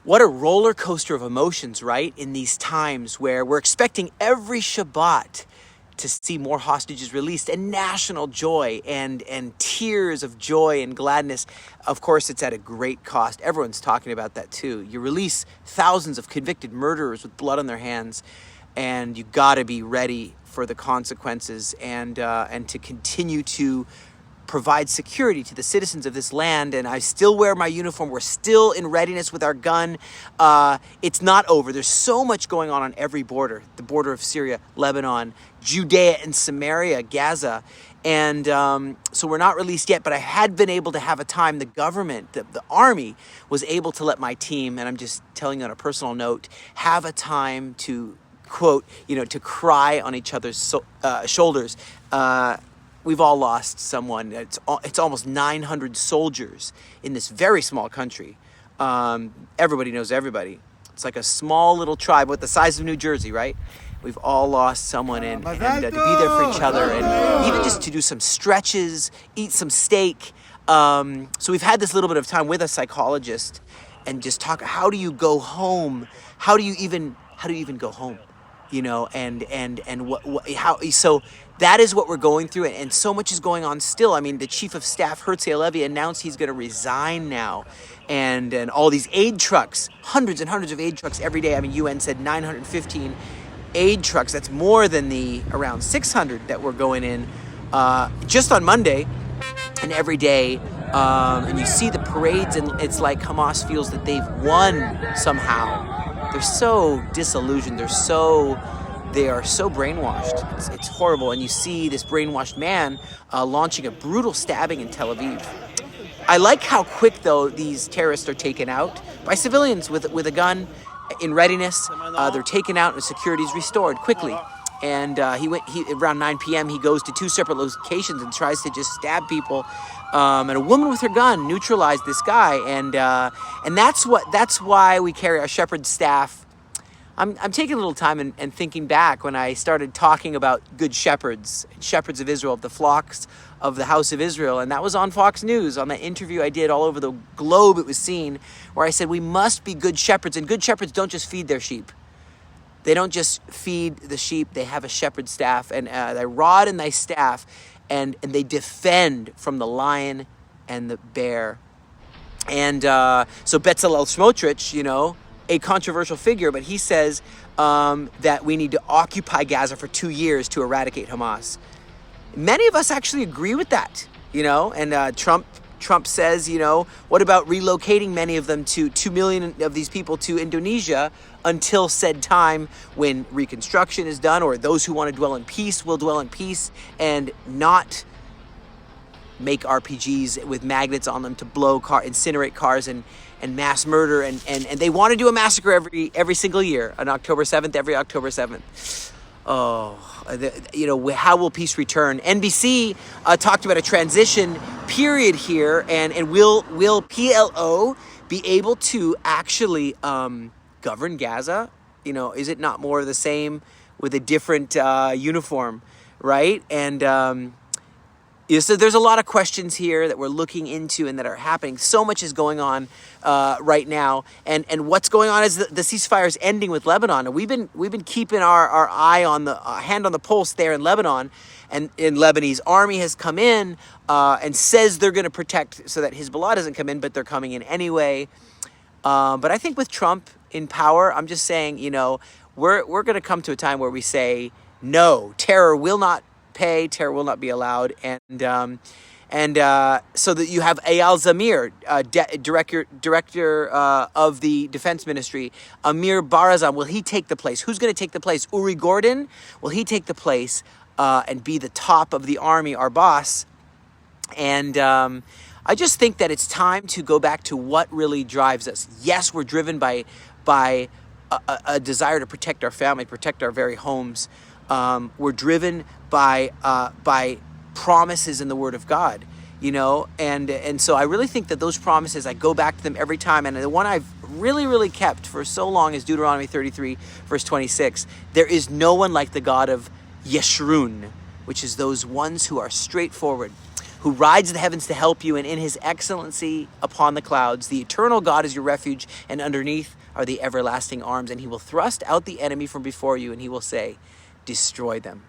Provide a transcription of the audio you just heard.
what a roller coaster of emotions, right? In these times where we're expecting every Shabbat to see more hostages released, and national joy and tears of joy and gladness. Of course, it's at a great cost. Everyone's talking about that too. You release thousands of convicted murderers with blood on their hands, and you got to be ready for the consequences and to continue to provide security to the citizens of this land. And I still wear my uniform. We're still in readiness with our gun. It's not over. There's so much going on every border. The border of Syria, Lebanon, Judea and Samaria, Gaza. And so we're not released yet, but I had been able to have a time. The government, the army was able to let my team, and I'm just telling you on a personal note, have a time to, quote, to cry on each other's shoulders. We've all lost someone. It's almost 900 soldiers in this very small country. Everybody knows everybody. It's like a small little tribe with the size of New Jersey, right? We've all lost someone, and to be there for each other, and even just to do some stretches, eat some steak. So we've had this little bit of time with a psychologist and just talk. How do you go home? How do you even go home? So that is what we're going through, and so much is going on still. I mean, the chief of staff, Herzl Halevi, announced he's going to resign now, and all these aid trucks, hundreds and hundreds of aid trucks every day. I mean, UN said 915 aid trucks. That's more than the around 600 that were going in just on Monday, and every day. And you see the parades, and it's like Hamas feels that they've won somehow. They're so disillusioned. They are so brainwashed. It's horrible. And you see this brainwashed man launching a brutal stabbing in Tel Aviv. I like how quick, though, these terrorists are taken out by civilians with a gun in readiness. They're taken out and security is restored quickly. And he around 9 p.m. he goes to 2 separate locations and tries to just stab people. And a woman with her gun neutralized this guy, and that's why we carry our shepherd staff. I'm taking a little time and thinking back when I started talking about good shepherds of Israel, of the flocks of the house of Israel, and that was on Fox News, on that interview I did all over the globe. It was seen where I said we must be good shepherds, and good shepherds don't just feed their sheep. They don't just feed the sheep. They have a shepherd staff, and thy rod and thy staff, and they defend from the lion and the bear. And so Bezalel Smotrich, a controversial figure, but he says that we need to occupy Gaza for 2 years to eradicate Hamas. Many of us actually agree with that, and Trump says, what about relocating many of them, 2 million of these people, to Indonesia until said time when reconstruction is done, or those who want to dwell in peace will dwell in peace and not make RPGs with magnets on them to incinerate cars and mass murder. And they want to do a massacre every single year on October 7th, every October 7th. How will peace return? NBC talked about a transition period here, and will PLO be able to actually govern Gaza? Is it not more of the same with a different uniform, right? And so there's a lot of questions here that we're looking into and that are happening. So much is going on right now, and what's going on is the ceasefire is ending with Lebanon. And we've been keeping our eye on the hand on the pulse there in Lebanon, and in Lebanese army has come in and says they're going to protect so that Hezbollah doesn't come in, but they're coming in anyway. But I think with Trump in power, I'm just saying, we're going to come to a time where we say no, terror will not pay, terror will not be allowed, and so that you have Eyal Zamir, director of the Defense Ministry, Amir Barazan. Will he take the place? Who's going to take the place? Uri Gordon? Will he take the place and be the top of the army, our boss? And I just think that it's time to go back to what really drives us. Yes, we're driven by a desire to protect our family, protect our very homes. We're driven by promises in the Word of God, and so I really think that those promises, I go back to them every time, and the one I've really kept for so long is Deuteronomy 33, verse 26. There is no one like the God of Yeshurun, which is those ones who are straightforward. who rides the heavens to help you, and in his excellency upon the clouds. The eternal God is your refuge, and underneath are the everlasting arms. And he will thrust out the enemy from before you, and he will say, destroy them.